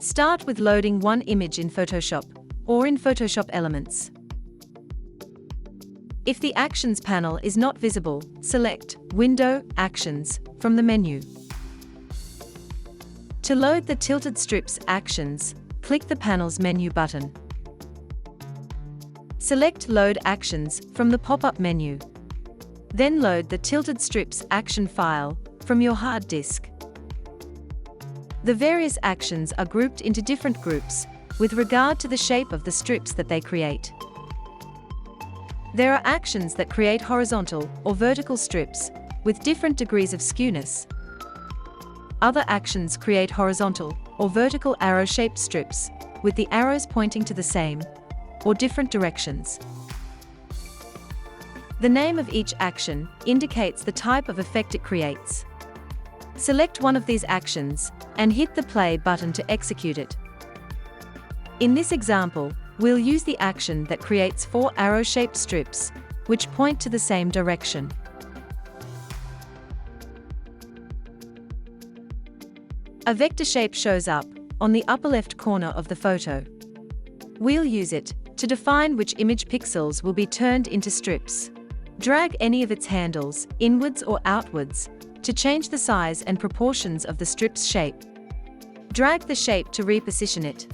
Start with loading one image in Photoshop, or in Photoshop Elements. If the Actions panel is not visible, select Window, Actions from the menu. To load the tilted strips actions, click the panel's menu button. Select Load Actions from the pop-up menu. Then load the tilted strips action file from your hard disk. The various actions are grouped into different groups with regard to the shape of the strips that they create. There are actions that create horizontal or vertical strips with different degrees of skewness. Other actions create horizontal or vertical arrow-shaped strips with the arrows pointing to the same or different directions. The name of each action indicates the type of effect it creates. Select one of these actions and hit the play button to execute it. In this example, we'll use the action that creates 4 arrow-shaped strips, which point to the same direction. A vector shape shows up on the upper left corner of the photo. We'll use it to define which image pixels will be turned into strips. Drag any of its handles inwards or outwards to change the size and proportions of the strip's shape. Drag the shape to reposition it.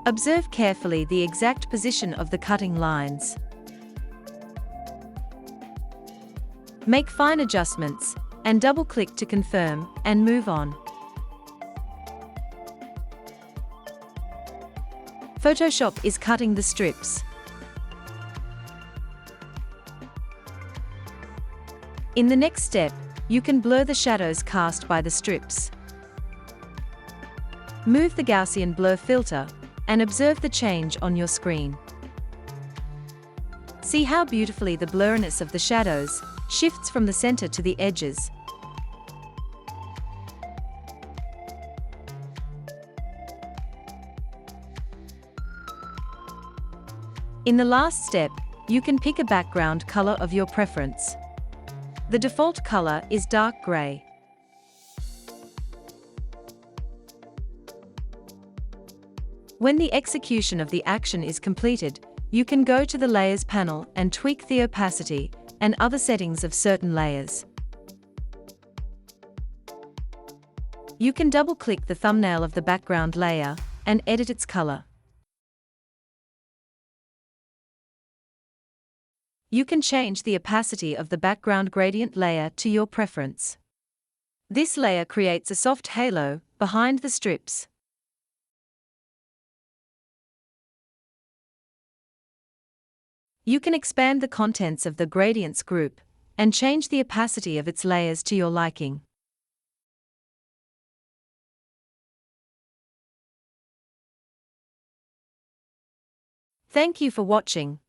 Observe carefully the exact position of the cutting lines. Make fine adjustments and double-click to confirm and move on. Photoshop is cutting the strips. In the next step, you can blur the shadows cast by the strips. Move the Gaussian blur filter and observe the change on your screen. See how beautifully the blurriness of the shadows shifts from the center to the edges. In the last step, you can pick a background color of your preference. The default color is dark gray. When the execution of the action is completed, you can go to the Layers panel and tweak the opacity and other settings of certain layers. You can double-click the thumbnail of the background layer and edit its color. You can change the opacity of the background gradient layer to your preference. This layer creates a soft halo behind the strips. You can expand the contents of the gradients group and change the opacity of its layers to your liking. Thank you for watching.